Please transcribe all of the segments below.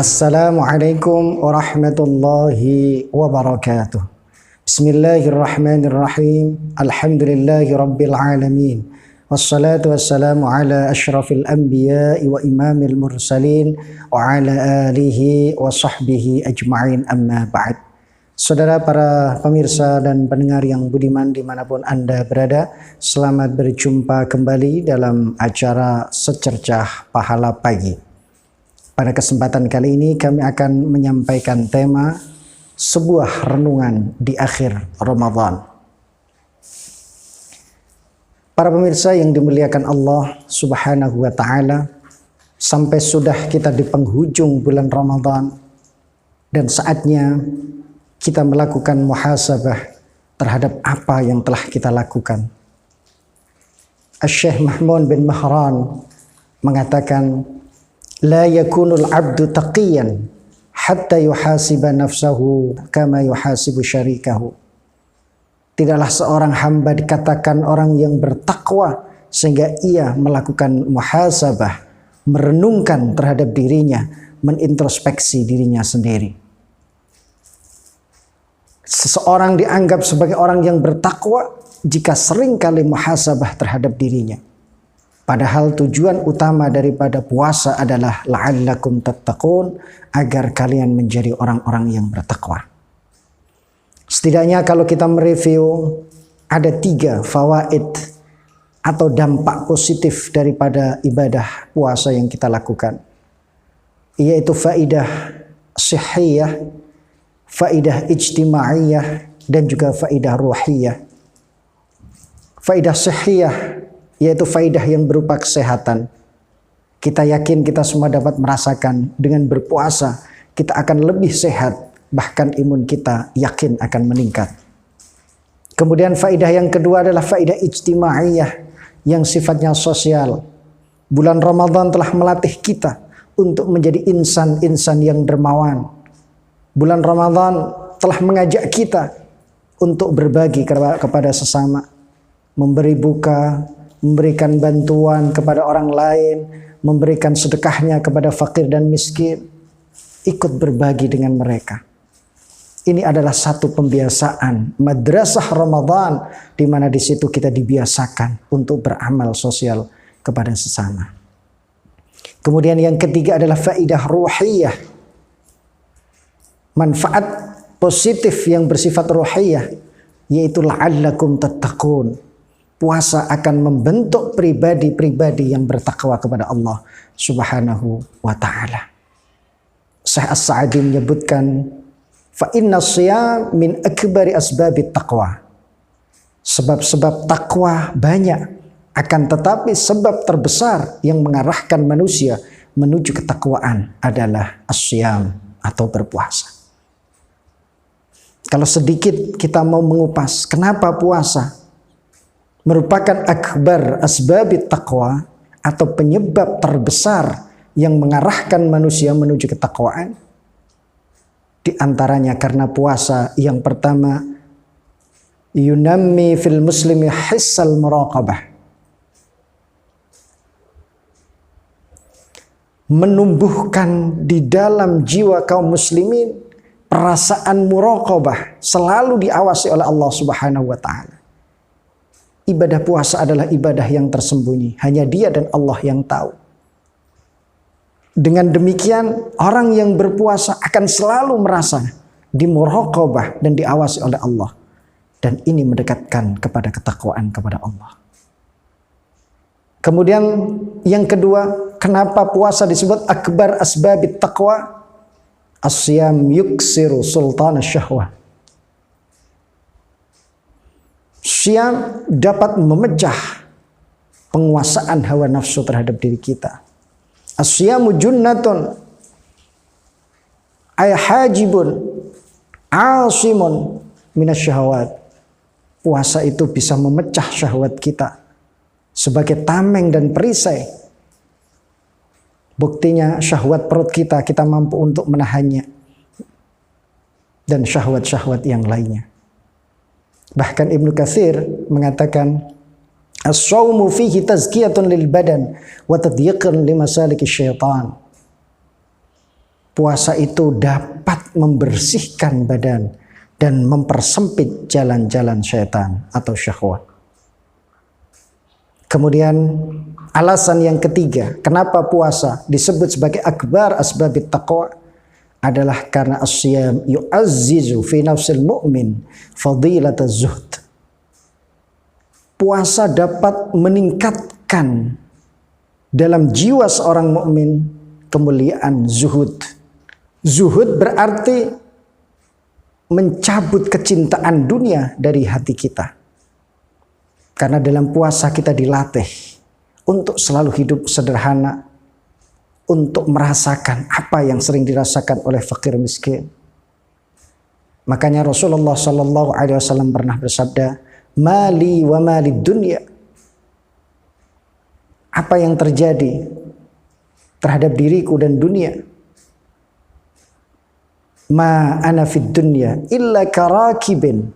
Assalamualaikum warahmatullahi wabarakatuh. Bismillahirrahmanirrahim. Alhamdulillahi rabbil alamin. Wassalatu wassalamu ala asyrafil anbiya'i wa imamil mursalin wa ala alihi wa sahbihi ajma'in, amma ba'd. Saudara para pemirsa dan pendengar yang budiman dimanapun Anda berada, selamat berjumpa kembali dalam acara Secercah Pahala Pagi. Pada kesempatan kali ini kami akan menyampaikan tema sebuah renungan di akhir Ramadan. Para pemirsa yang dimuliakan Allah Subhanahu wa Ta'ala, sampai sudah kita di penghujung bulan Ramadan dan saatnya kita melakukan muhasabah terhadap apa yang telah kita lakukan. Asy-Syaikh Mahmud bin Mahran mengatakan, la yakunul abdu taqiyan hatta yuhasiba nafsahu kama yuhasibu syarikahu. Tidaklah seorang hamba dikatakan orang yang bertakwa sehingga ia melakukan muhasabah, merenungkan terhadap dirinya, menintrospeksi dirinya sendiri. Seseorang dianggap sebagai orang yang bertakwa jika sering kali muhasabah terhadap dirinya. Padahal tujuan utama daripada puasa adalah la'allakum tattaqun, agar kalian menjadi orang-orang yang bertakwa. Setidaknya kalau kita mereview, ada 3 fawaid atau dampak positif daripada ibadah puasa yang kita lakukan. Yaitu faidah sihhiyah, faidah ijtimaiyah, dan juga faidah ruhiyah. Faidah sihhiyah yaitu faidah yang berupa kesehatan. Kita yakin kita semua dapat merasakan dengan berpuasa kita akan lebih sehat, bahkan imun kita yakin akan meningkat. Kemudian faidah yang kedua adalah faidah ijtimaiyah yang sifatnya sosial. Bulan Ramadan telah melatih kita untuk menjadi insan-insan yang dermawan. Bulan Ramadan telah mengajak kita untuk berbagi kepada sesama, memberi buka, memberikan bantuan kepada orang lain, memberikan sedekahnya kepada fakir dan miskin, ikut berbagi dengan mereka. Ini adalah satu pembiasaan madrasah Ramadan, di mana di situ kita dibiasakan untuk beramal sosial kepada sesama. Kemudian yang ketiga adalah faidah ruhiyah, manfaat positif yang bersifat ruhiyah, yaitu la'allakum tattaqun. Puasa akan membentuk pribadi-pribadi yang bertakwa kepada Allah Subhanahu wa Ta'ala. Syekh As-Sa'di menyebutkan, fa inna shiyam min akbari asbabit taqwa. Sebab-sebab takwa banyak, akan tetapi sebab terbesar yang mengarahkan manusia menuju ketakwaan adalah as-shiyam atau berpuasa. Kalau sedikit kita mau mengupas kenapa puasa merupakan akbar asbabit taqwa atau penyebab terbesar yang mengarahkan manusia menuju ketakwaan. Di antaranya karena puasa yang pertama, yunammi fil muslimi hissal muraqabah. Menumbuhkan di dalam jiwa kaum muslimin perasaan muraqabah, selalu diawasi oleh Allah Subhanahu wa Ta'ala. Ibadah puasa adalah ibadah yang tersembunyi. Hanya Dia dan Allah yang tahu. Dengan demikian, orang yang berpuasa akan selalu merasa dimuraqabah dan diawasi oleh Allah. Dan ini mendekatkan kepada ketakwaan kepada Allah. Kemudian yang kedua, kenapa puasa disebut akbar asbabit taqwa? As-siyam yuksiru sultan syahwah. Syam dapat memecah penguasaan hawa nafsu terhadap diri kita. As-syamu junnatun ay hajibun asimun minasyahawat. Puasa itu bisa memecah syahwat kita sebagai tameng dan perisai. Buktinya syahwat perut kita mampu untuk menahannya. dan syahwat-syahwat yang lainnya. Bahkan Ibnu Katsir mengatakan, as-shaumu fihi tazkiyatun lil badan wa tadyiqun limasaliki syaitan. Puasa itu dapat membersihkan badan dan mempersempit jalan-jalan syaitan atau syahwat. Kemudian alasan yang ketiga, kenapa puasa disebut sebagai akbar asbabit taqwa adalah karena as-siyam yu'azzizu fi nafsil mu'min fadilataz zuhd. Puasa dapat meningkatkan dalam jiwa seorang mukmin kemuliaan zuhud. Zuhud berarti mencabut kecintaan dunia dari hati kita. Karena dalam puasa kita dilatih untuk selalu hidup sederhana, untuk merasakan apa yang sering dirasakan oleh fakir miskin. Makanya Rasulullah Sallallahu Alaihi Wasallam pernah bersabda, "Mali wa mali dunya." Apa yang terjadi terhadap diriku dan dunia? Ma ana fid dunya illa karakibin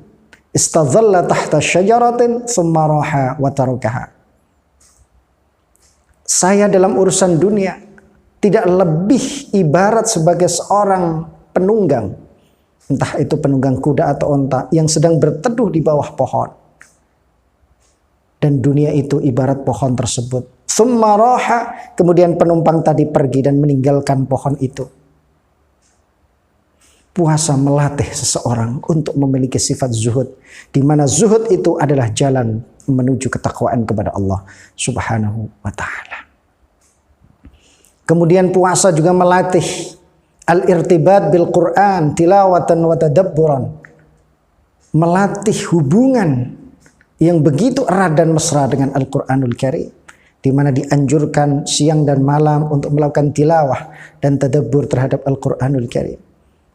istadhalla tahta syajaratin thumma raha wa tarakaha. Saya dalam urusan dunia tidak lebih ibarat sebagai seorang penunggang, entah itu penunggang kuda atau onta yang sedang berteduh di bawah pohon. Dan dunia itu ibarat pohon tersebut. Thumma raha, kemudian penumpang tadi pergi dan meninggalkan pohon itu. Puasa melatih seseorang untuk memiliki sifat zuhud, di mana zuhud itu adalah jalan menuju ketakwaan kepada Allah Subhanahu wa taala. Kemudian puasa juga melatih al-irtibat bil Quran tilawatan wa tadabburan. Melatih hubungan yang begitu erat dan mesra dengan Al-Qur'anul Karim, di mana dianjurkan siang dan malam untuk melakukan tilawah dan tadabbur terhadap Al-Qur'anul Karim.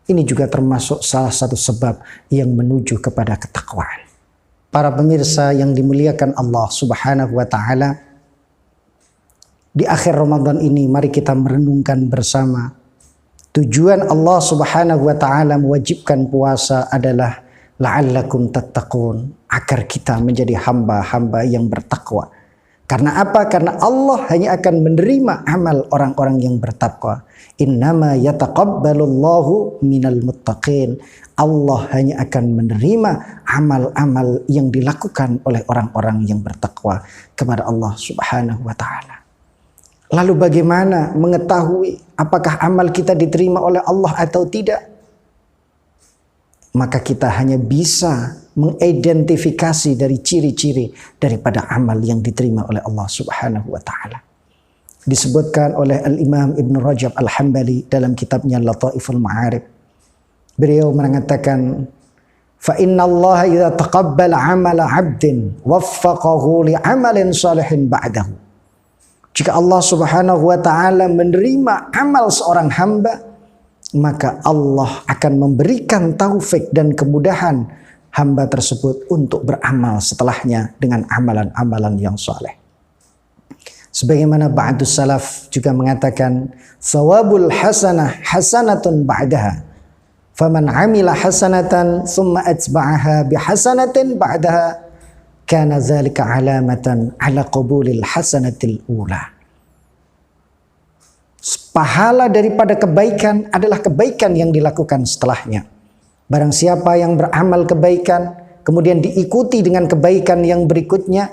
Ini juga termasuk salah satu sebab yang menuju kepada ketakwaan. Para pemirsa yang dimuliakan Allah Subhanahu wa taala, di akhir Ramadan ini mari kita merenungkan bersama tujuan Allah Subhanahu wa taala mewajibkan puasa adalah la'allakum tattaqun, agar kita menjadi hamba-hamba yang bertakwa. Karena apa? Karena Allah hanya akan menerima amal orang-orang yang bertakwa. Innama yataqabbalullahu minal muttaqin. Allah hanya akan menerima amal-amal yang dilakukan oleh orang-orang yang bertakwa kepada Allah Subhanahu wa taala. Lalu bagaimana mengetahui apakah amal kita diterima oleh Allah atau tidak? Maka kita hanya bisa mengidentifikasi dari ciri-ciri daripada amal yang diterima oleh Allah Subhanahu wa taala. Disebutkan oleh Al-Imam Ibn Rajab Al-Hambali dalam kitabnya Lataiful Ma'arif. Beliau mengatakan, "Fa inna Allah idza taqabbala 'amala 'abdin waffaqahu li 'amalin salihin ba'dahu." Jika Allah Subhanahu wa taala menerima amal seorang hamba, maka Allah akan memberikan taufik dan kemudahan hamba tersebut untuk beramal setelahnya dengan amalan-amalan yang saleh. Sebagaimana ba'dus salaf juga mengatakan, "Thawabul hasanah hasanatun ba'daha. Faman 'amila hasanatan thumma atba'aha bihasanatin ba'daha, kana dzalika 'alamatan 'ala qabulil hasanatil ula." Pahala daripada kebaikan adalah kebaikan yang dilakukan setelahnya. Barang siapa yang beramal kebaikan, kemudian diikuti dengan kebaikan yang berikutnya,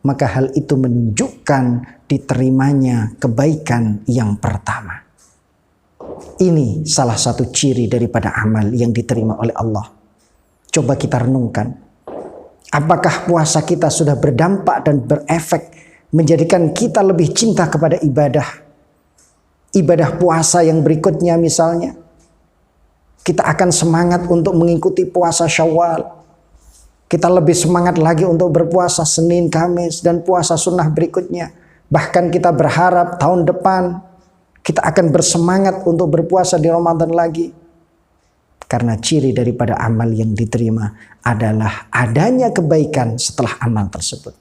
maka hal itu menunjukkan diterimanya kebaikan yang pertama. Ini salah satu ciri daripada amal yang diterima oleh Allah. Coba kita renungkan. Apakah puasa kita sudah berdampak dan berefek menjadikan kita lebih cinta kepada ibadah? Ibadah puasa yang berikutnya misalnya, kita akan semangat untuk mengikuti puasa Syawal. Kita lebih semangat lagi untuk berpuasa Senin, Kamis, dan puasa sunnah berikutnya. Bahkan kita berharap tahun depan kita akan bersemangat untuk berpuasa di Ramadan lagi. Karena ciri daripada amal yang diterima adalah adanya kebaikan setelah amal tersebut.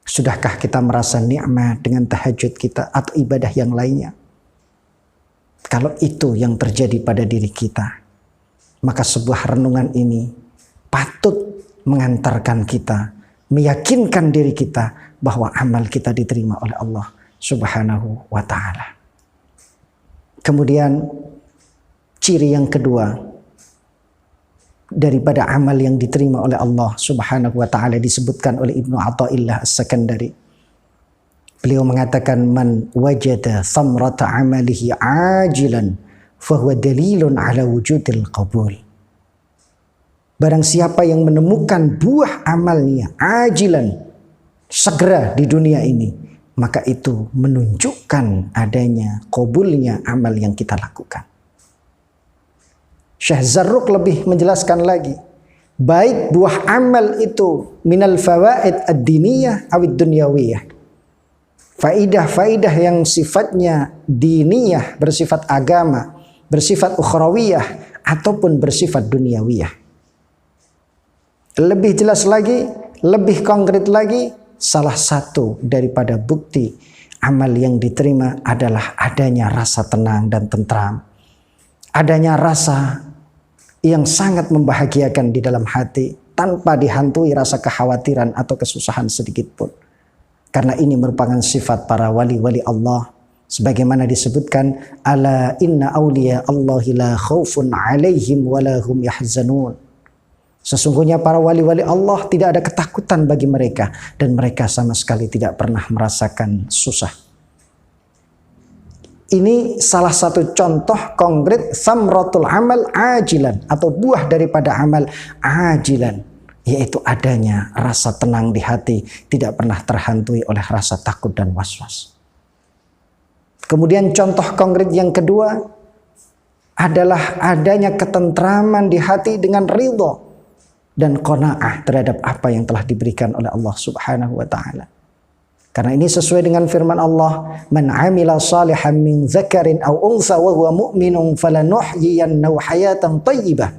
Sudahkah kita merasa nikmat dengan tahajud kita atau ibadah yang lainnya? Kalau itu yang terjadi pada diri kita, Maka sebuah renungan ini patut mengantarkan kita, meyakinkan diri kita bahwa amal kita diterima oleh Allah Subhanahu wa ta'ala. Kemudian ciri yang kedua daripada amal yang diterima oleh Allah Subhanahu wa ta'ala disebutkan oleh Ibnu Athaillah As-Sakandari. Beliau mengatakan, man wajada thamrata amalihi ajilan fahuwa dalilun ala wujudil qabul. Barang siapa yang menemukan buah amalnya ajilan, segera di dunia ini, maka itu menunjukkan adanya qabulnya amal yang kita lakukan. Syekh Zarruq lebih menjelaskan lagi, baik buah amal itu minal fawaid ad-diniyah awid dunyawiyah, faidah-faidah yang sifatnya diniyah, bersifat agama, bersifat ukhrawiyah, ataupun bersifat dunyawiyah. Lebih jelas lagi, lebih konkret lagi, salah satu daripada bukti amal yang diterima adalah adanya rasa tenang dan tentram, adanya rasa yang sangat membahagiakan di dalam hati tanpa dihantui rasa kekhawatiran atau kesusahan sedikit pun. Karena ini merupakan sifat para wali-wali Allah. Sebagaimana disebutkan, ala inna awliya Allahi la khawfun alaihim wa la hum yahzanun. Sesungguhnya para wali-wali Allah tidak ada ketakutan bagi mereka dan mereka sama sekali tidak pernah merasakan susah. Ini salah satu contoh konkret samratul amal ajilan, atau buah daripada amal ajilan, yaitu adanya rasa tenang di hati, tidak pernah terhantui oleh rasa takut dan was-was. Kemudian contoh konkret yang kedua adalah adanya ketentraman di hati dengan ridho dan qanaah terhadap apa yang telah diberikan oleh Allah Subhanahu wa ta'ala. Karena ini sesuai dengan firman Allah, man amila salihan min dzakarin aw untha wa huwa mu'minun falanuhyiyannahu hayatan thayyibah.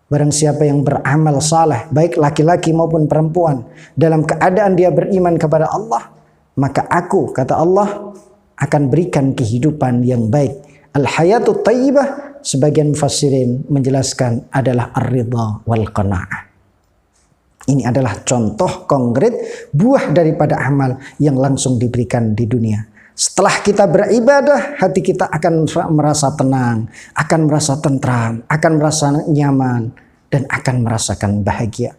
Barang siapa yang beramal saleh, baik laki-laki maupun perempuan, dalam keadaan dia beriman kepada Allah, maka aku, kata Allah, akan berikan kehidupan yang baik. Al-hayatu thayyibah, sebagian mufassirin menjelaskan adalah ar-ridha wal qanaah. Ini adalah contoh konkret buah daripada amal yang langsung diberikan di dunia. Setelah kita beribadah, hati kita akan merasa tenang, akan merasa tentram, akan merasa nyaman, dan akan merasakan bahagia.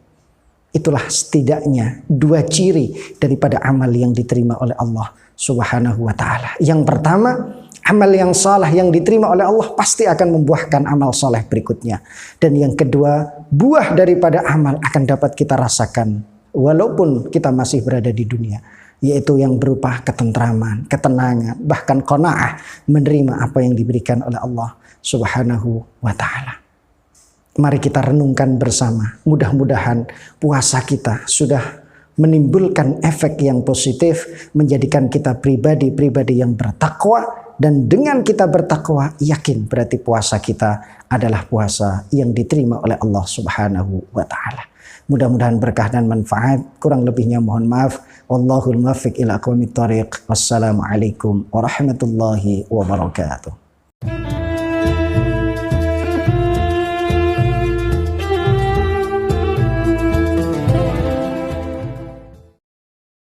Itulah setidaknya dua ciri daripada amal yang diterima oleh Allah Subhanahu wa ta'ala. Yang pertama, amal yang saleh yang diterima oleh Allah pasti akan membuahkan amal saleh berikutnya. Dan yang kedua, buah daripada amal akan dapat kita rasakan walaupun kita masih berada di dunia, yaitu yang berupa ketentraman, ketenangan, bahkan qanaah, menerima apa yang diberikan oleh Allah Subhanahu wa ta'ala. Mari kita renungkan bersama. Mudah-mudahan puasa kita sudah menimbulkan efek yang positif, menjadikan kita pribadi-pribadi yang bertakwa. Dan dengan kita bertakwa, yakin berarti puasa kita adalah puasa yang diterima oleh Allah Subhanahu wa ta'ala. Mudah-mudahan berkah dan manfaat. Kurang lebihnya mohon maaf. Wallahul muwaffiq ila aqwamit thoriq. Wassalamualaikum warahmatullahi wabarakatuh.